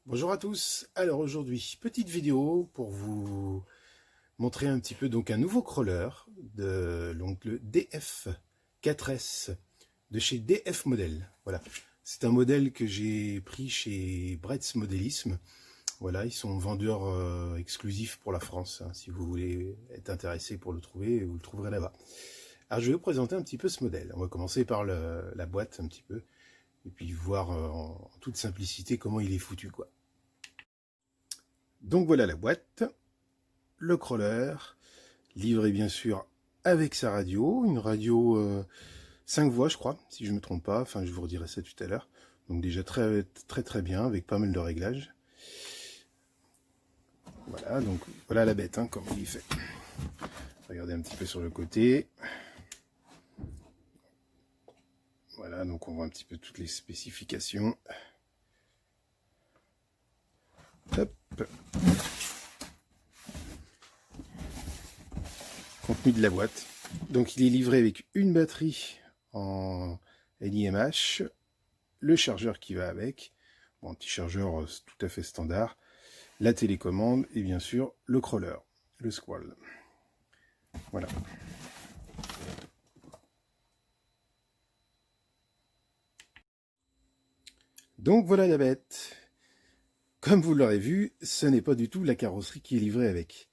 Bonjour à tous. Alors aujourd'hui, petite vidéo pour vous montrer un petit peu donc un nouveau crawler de l'oncle DF4S de chez DF Model. Voilà, c'est un modèle que j'ai pris chez Bretz Modélisme. Voilà, ils sont vendeurs exclusifs pour la France. Hein. Si vous voulez être intéressé pour le trouver, vous le trouverez là-bas. Alors je vais vous présenter un petit peu ce modèle. On va commencer par la boîte un petit peu et puis voir en toute simplicité comment il est foutu quoi. Donc voilà la boîte, le crawler, livré bien sûr avec sa radio, une radio 5 voix je crois, si je ne me trompe pas, enfin je vous redirai ça tout à l'heure. Donc déjà très bien, avec pas mal de réglages. Voilà, donc voilà la bête, hein, comme il est fait. Regardez un petit peu sur le côté. Voilà, donc on voit un petit peu toutes les spécifications. Hop. Contenu de la boîte. Donc il est livré avec une batterie en LiMH, le chargeur qui va avec, bon, un petit chargeur tout à fait standard, la télécommande et bien sûr le crawler, le squall. Voilà. Donc voilà la bête. Comme vous l'aurez vu, ce n'est pas du tout la carrosserie qui est livrée avec.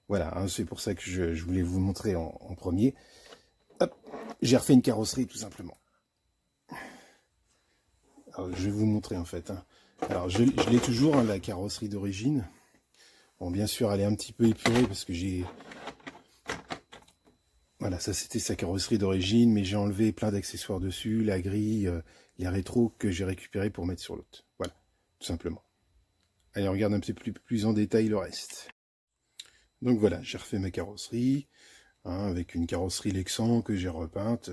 Voilà, hein, c'est pour ça que je voulais vous montrer en premier. Hop, j'ai refait une carrosserie tout simplement. Alors, je vais vous montrer en fait. Hein. Alors je l'ai toujours, hein, la carrosserie d'origine. Bon, bien sûr, elle est un petit peu épurée parce que j'ai... Voilà, ça c'était sa carrosserie d'origine, mais j'ai enlevé plein d'accessoires dessus, la grille, les rétros que j'ai récupérés pour mettre sur l'autre. Voilà, tout simplement. Allez, on regarde un petit peu plus en détail le reste. Donc voilà, j'ai refait ma carrosserie, hein, avec une carrosserie Lexan que j'ai repeinte.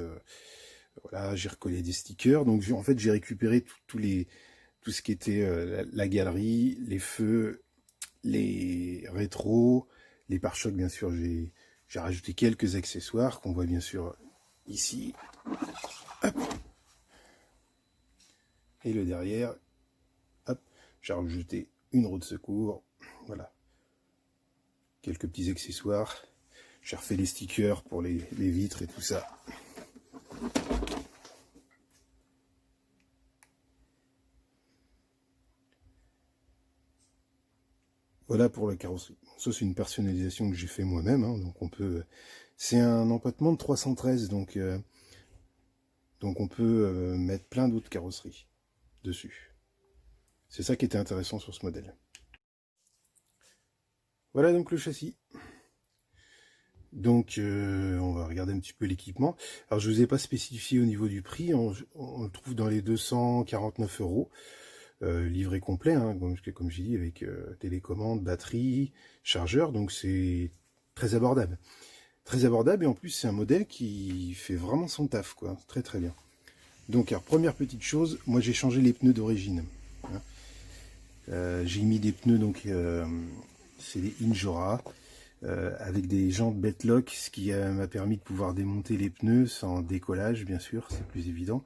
Voilà, j'ai recollé des stickers. Donc en fait, j'ai récupéré tout ce qui était la galerie, les feux, les rétros, les pare-chocs, bien sûr, j'ai rajouté quelques accessoires qu'on voit bien sûr ici. Hop. Et le derrière, hop, j'ai rajouté une roue de secours. Voilà. Quelques petits accessoires. J'ai refait les stickers pour les vitres et tout ça. Voilà pour la carrosserie. Ça, c'est une personnalisation que j'ai fait moi-même. Hein, donc on peut. C'est un empattement de 313, donc on peut mettre plein d'autres carrosseries dessus. C'est ça qui était intéressant sur ce modèle. Voilà donc le châssis. Donc on va regarder un petit peu l'équipement. Alors je ne vous ai pas spécifié au niveau du prix, on le trouve dans les 249 €. Livré complet, hein, comme j'ai dit, avec télécommande, batterie, chargeur, donc c'est très abordable. Très abordable, et en plus c'est un modèle qui fait vraiment son taf, quoi. Très bien. Donc alors, première petite chose, moi j'ai changé les pneus d'origine. Hein. J'ai mis des pneus, donc c'est des Injora, avec des jantes Betlock, ce qui m'a permis de pouvoir démonter les pneus sans décollage, bien sûr, c'est plus évident,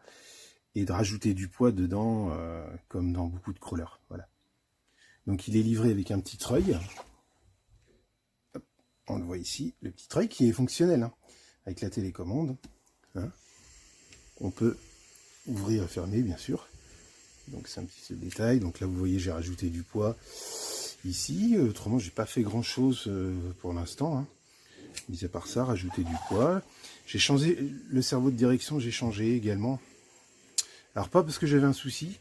et de rajouter du poids dedans, comme dans beaucoup de crawlers. Voilà. Donc il est livré avec un petit treuil. Hop, on le voit ici, le petit treuil qui est fonctionnel, hein, avec la télécommande. Hein. On peut ouvrir et fermer, bien sûr. Donc c'est un petit détail. Donc là vous voyez, j'ai rajouté du poids ici. Autrement, j'ai pas fait grand chose pour l'instant. Hein. Mis à part ça, rajouter du poids. J'ai changé le cerveau de direction, j'ai changé également. Alors pas parce que j'avais un souci,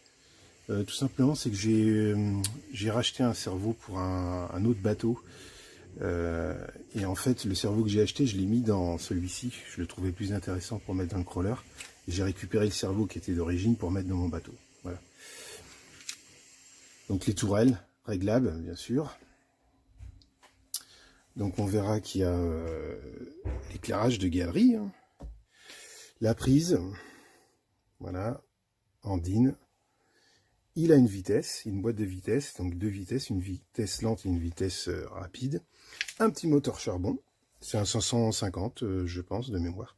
tout simplement c'est que j'ai racheté un cerveau pour un autre bateau. Et en fait, le cerveau que j'ai acheté, je l'ai mis dans celui-ci. Je le trouvais plus intéressant pour mettre dans le crawler. Et j'ai récupéré le cerveau qui était d'origine pour mettre dans mon bateau. Voilà. Donc les tourelles, réglables, bien sûr. Donc on verra qu'il y a l'éclairage de galerie. Hein. La prise, voilà, en DIN. Il a une vitesse, une boîte de vitesse, donc deux vitesses, une vitesse lente et une vitesse rapide. Un petit moteur charbon, c'est un 550, je pense, de mémoire.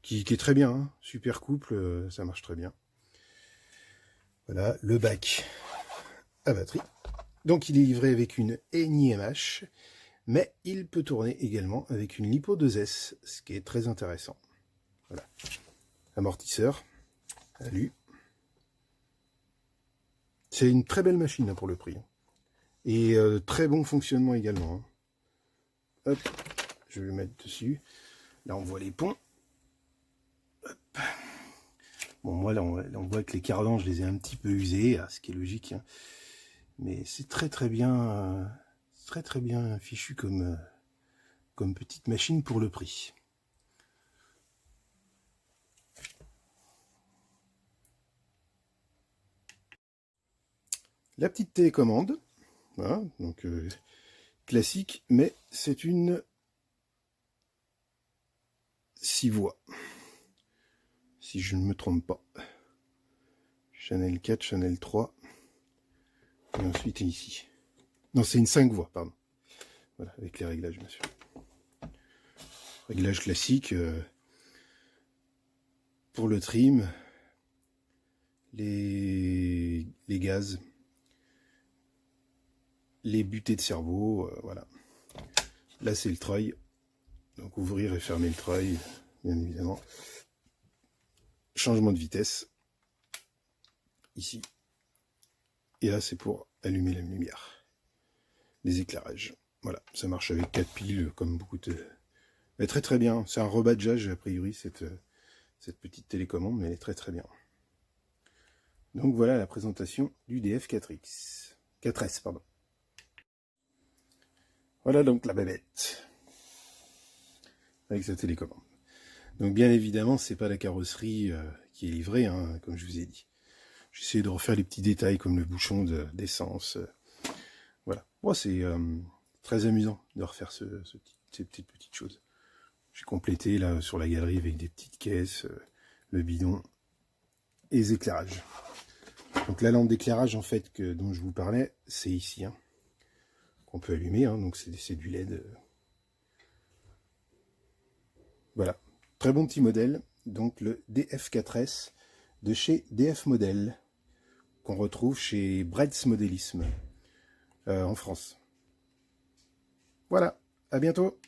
Qui est très bien, hein. Super couple, ça marche très bien. Voilà, le bac. à batterie. Donc il est livré avec une NiMH, mais il peut tourner également avec une LiPo 2S, ce qui est très intéressant. Voilà. Amortisseur, alu. C'est une très belle machine pour le prix. Et très bon fonctionnement également. Hop, je vais le mettre dessus. Là on voit les ponts. Hop. Bon, moi là on voit que les cardans je les ai un petit peu usés, ce qui est logique. Hein. Mais c'est très bien fichu comme petite machine pour le prix. La petite télécommande, voilà, donc classique, mais c'est une 6 voix, si je ne me trompe pas. Channel 4, Channel 3, et ensuite ici. Non, c'est une 5 voix, pardon. Voilà, avec les réglages, bien sûr. Réglage classique pour le trim, les gaz, les butées de cerveau, voilà. Là, c'est le treuil. Donc, ouvrir et fermer le treuil, bien évidemment. Changement de vitesse. Ici. Et là, c'est pour allumer la lumière. Les éclairages. Voilà, ça marche avec 4 piles, comme beaucoup de... Mais très bien. C'est un rebadgeage, a priori, cette petite télécommande, mais elle est très bien. Donc, voilà la présentation du DF4X. 4S, pardon. Voilà donc la babette. Avec sa télécommande. Donc, bien évidemment, c'est pas la carrosserie qui est livrée, hein, comme je vous ai dit. J'ai essayé de refaire les petits détails comme le bouchon d'essence. Voilà. Bon, c'est très amusant de refaire ces petites choses. J'ai complété là sur la galerie avec des petites caisses, le bidon et les éclairages. Donc la lampe d'éclairage en fait dont je vous parlais, c'est ici. Hein, qu'on peut allumer, hein, donc c'est du LED. Voilà. Très bon petit modèle. Donc le DF4S de chez DF Model, qu'on retrouve chez Bretz Modélisme en France. Voilà, à bientôt.